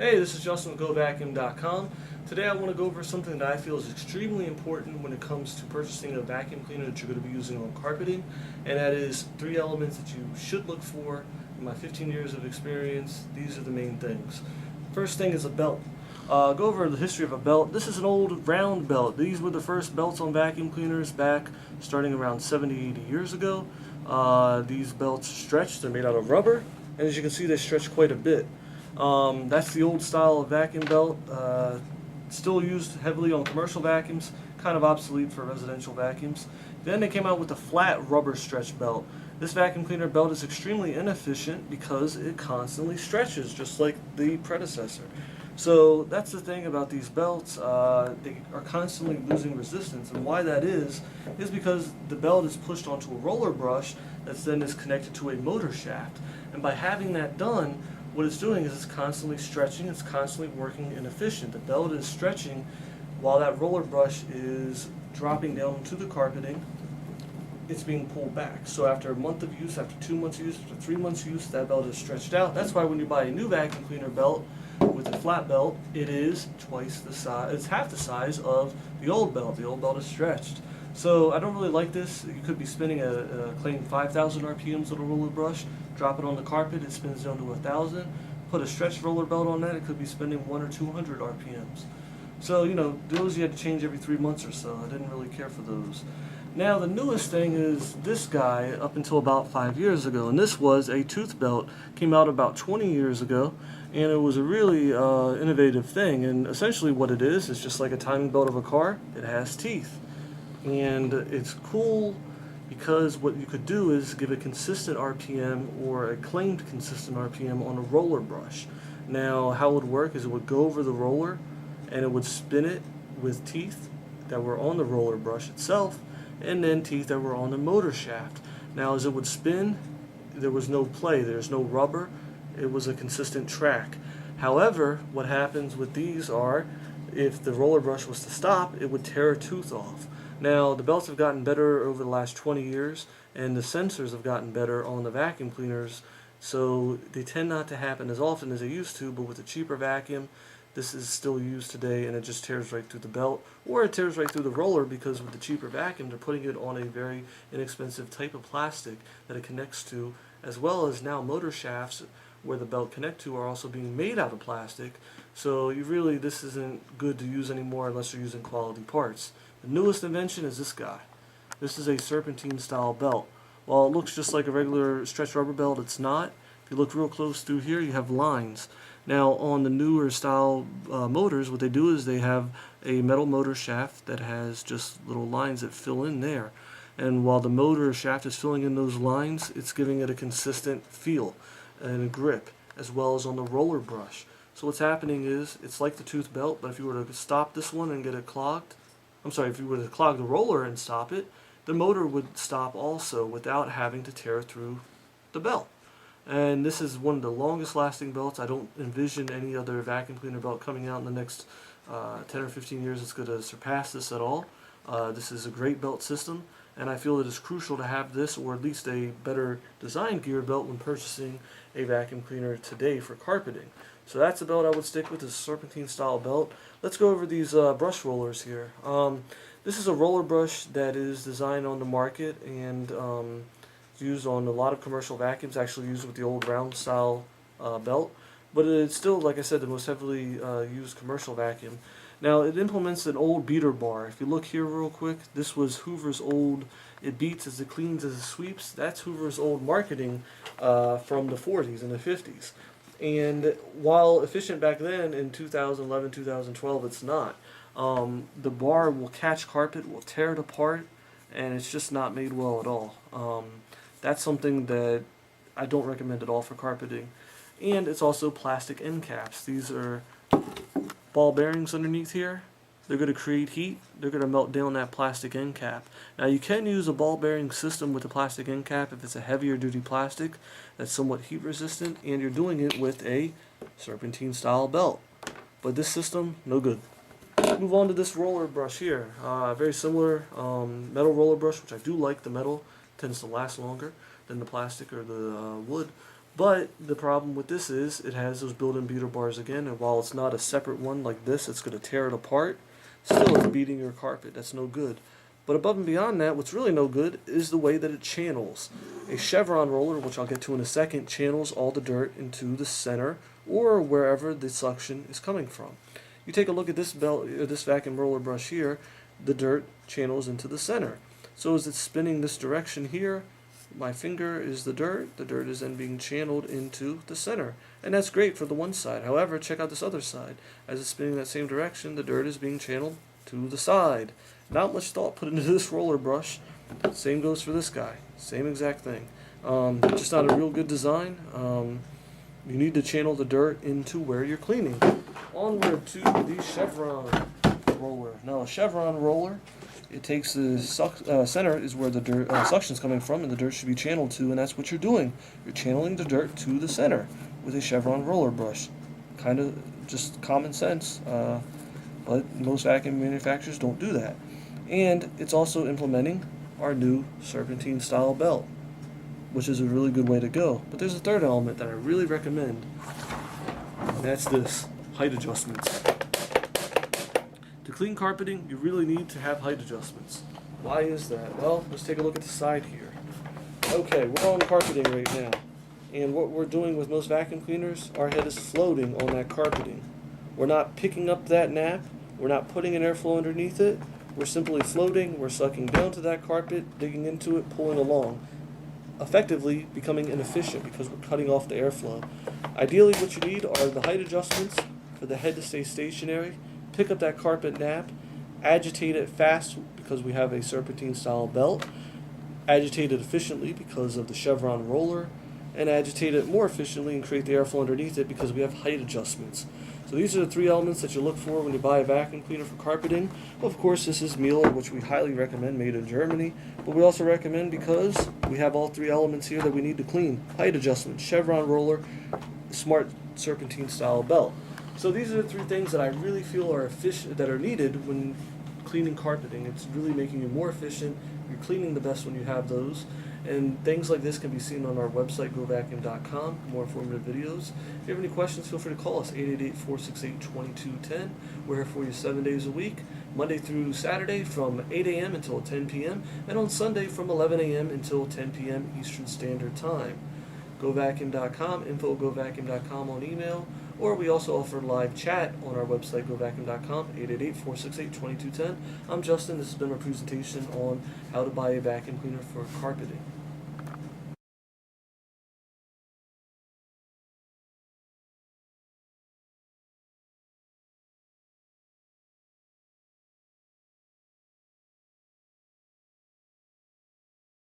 Hey, this is Justin with GoVacuum.com. Today I want to go over something that I feel is extremely important when it comes to purchasing a vacuum cleaner that you're going to be using on carpeting, and that is 3 elements that you should look for. In my 15 years of experience, these are the main things. First thing is a belt. Go over the history of a belt. This is an old round belt. These were the first belts on vacuum cleaners back starting around 70, 80 years ago. These belts stretch. They're made out of rubber, and as you can see, they stretch quite a bit. That's the old style of vacuum belt, still used heavily on commercial vacuums, kind of obsolete for residential vacuums. Then they came out with the flat rubber stretch belt. This vacuum cleaner belt is extremely inefficient because it constantly stretches, just like the predecessor. So that's the thing about these belts, they are constantly losing resistance, and why that is because the belt is pushed onto a roller brush that then is connected to a motor shaft. And by having that done, what it's doing is it's constantly stretching, it's constantly working inefficient. The belt is stretching while that roller brush is dropping down into the carpeting. It's being pulled back. So after a month of use, after 2 months of use, after 3 months of use, that belt is stretched out. That's why when you buy a new vacuum cleaner belt with a flat belt, it is twice the size, it's half the size of the old belt. The old belt is stretched. So I don't really like this. You could be spinning a claimed 5,000 RPMs with a roller brush, drop it on the carpet, it spins down to 1,000. Put a stretched roller belt on that, it could be spinning 100 or 200 RPMs. So, those you had to change every 3 months or so. I didn't really care for those. Now, the newest thing is this guy up until about 5 years ago, and this was a tooth belt. Came out about 20 years ago, and it was a really innovative thing. And essentially what it is just like a timing belt of a car. It has teeth. And it's cool because what you could do is give a consistent RPM or a claimed consistent RPM on a roller brush. Now, how it would work is it would go over the roller and it would spin it with teeth that were on the roller brush itself and then teeth that were on the motor shaft. Now, as it would spin, there was no play, there's no rubber, it was a consistent track. However, what happens with these are, if the roller brush was to stop, it would tear a tooth off. Now, the belts have gotten better over the last 20 years, and the sensors have gotten better on the vacuum cleaners, so they tend not to happen as often as they used to, but with a cheaper vacuum, this is still used today, and it just tears right through the belt, or it tears right through the roller, because with the cheaper vacuum, they're putting it on a very inexpensive type of plastic that it connects to, as well as now motor shafts where the belt connect to are also being made out of plastic, so this isn't good to use anymore unless you're using quality parts. The newest invention is this guy. This is a serpentine style belt. While it looks just like a regular stretch rubber belt, it's not. If you look real close through here, you have lines. Now, on the newer style motors, what they do is they have a metal motor shaft that has just little lines that fill in there. And while the motor shaft is filling in those lines, it's giving it a consistent feel and a grip, as well as on the roller brush. So what's happening is, it's like the tooth belt, but if you were to stop this one and get it clogged, if you were to clog the roller and stop it, the motor would stop also without having to tear through the belt. And this is one of the longest lasting belts. I don't envision any other vacuum cleaner belt coming out in the next 10 or 15 years that's going to surpass this at all. This is a great belt system, and I feel it is crucial to have this, or at least a better designed gear belt when purchasing a vacuum cleaner today for carpeting. So that's the belt I would stick with, is a serpentine style belt. Let's go over these brush rollers here. This is a roller brush that is designed on the market and used on a lot of commercial vacuums, actually used with the old round style belt. But it's still, like I said, the most heavily used commercial vacuum. Now, it implements an old beater bar. If you look here real quick, this was Hoover's old, it beats as it cleans as it sweeps. That's Hoover's old marketing from the 40s and the 50s. And while efficient back then in 2011, 2012, it's not. The bar will catch carpet, will tear it apart, and it's just not made well at all. That's something that I don't recommend at all for carpeting. And it's also plastic end caps. These are ball bearings underneath here. They're going to create heat. They're going to melt down that plastic end cap. Now, you can use a ball bearing system with a plastic end cap if it's a heavier duty plastic that's somewhat heat resistant, and you're doing it with a serpentine style belt. But this system, no good. Move on to this roller brush here. Very similar metal roller brush, which I do like. The metal tends to last longer than the plastic or the wood. But the problem with this is it has those built-in beater bars again, and while it's not a separate one like this, it's going to tear it apart. Still, it's beating your carpet. That's no good. But above and beyond that, what's really no good is the way that it channels. A chevron roller, which I'll get to in a second, channels all the dirt into the center or wherever the suction is coming from. You take a look at this this vacuum roller brush here, the dirt channels into the center. So as it's spinning this direction here, my finger is the dirt is then being channeled into the center. And that's great for the one side. However, check out this other side. As it's spinning that same direction, the dirt is being channeled to the side. Not much thought put into this roller brush. Same goes for this guy. Same exact thing. Just not a real good design. You need to channel the dirt into where you're cleaning. Onward to the chevron roller. Now a chevron roller, it takes the center is where the dirt suction is coming from, and the dirt should be channeled to, and that's what you're doing. You're channeling the dirt to the center with a chevron roller brush. Kind of just common sense, but most vacuum manufacturers don't do that. And it's also implementing our new serpentine style belt, which is a really good way to go. But there's a third element that I really recommend, and that's this: height adjustments. To clean carpeting, you really need to have height adjustments. Why is that? Well, let's take a look at the side here. Okay, we're on carpeting right now. And what we're doing with most vacuum cleaners, our head is floating on that carpeting. We're not picking up that nap. We're not putting an airflow underneath it. We're simply floating. We're sucking down to that carpet, digging into it, pulling along. Effectively becoming inefficient because we're cutting off the airflow. Ideally, what you need are the height adjustments for the head to stay stationary. Pick up that carpet nap, agitate it fast because we have a serpentine style belt, agitate it efficiently because of the chevron roller, and agitate it more efficiently and create the airflow underneath it because we have height adjustments. So these are the three elements that you look for when you buy a vacuum cleaner for carpeting. Of course, this is Miele, which we highly recommend, made in Germany, but we also recommend because we have all three elements here that we need to clean: height adjustment, chevron roller, smart serpentine style belt. So these are the three things that I really feel are efficient, that are needed when cleaning carpeting. It's really making you more efficient. You're cleaning the best when you have those. And things like this can be seen on our website, GoVacuum.com, more informative videos. If you have any questions, feel free to call us, 888-468-2210. We're here for you 7 days a week, Monday through Saturday from 8 a.m. until 10 p.m., and on Sunday from 11 a.m. until 10 p.m. Eastern Standard Time. GoVacuum.com, info@GoVacuum.com on email, or we also offer live chat on our website, GoVacuum.com, 888-468-2210. I'm Justin. This has been my presentation on how to buy a vacuum cleaner for carpeting.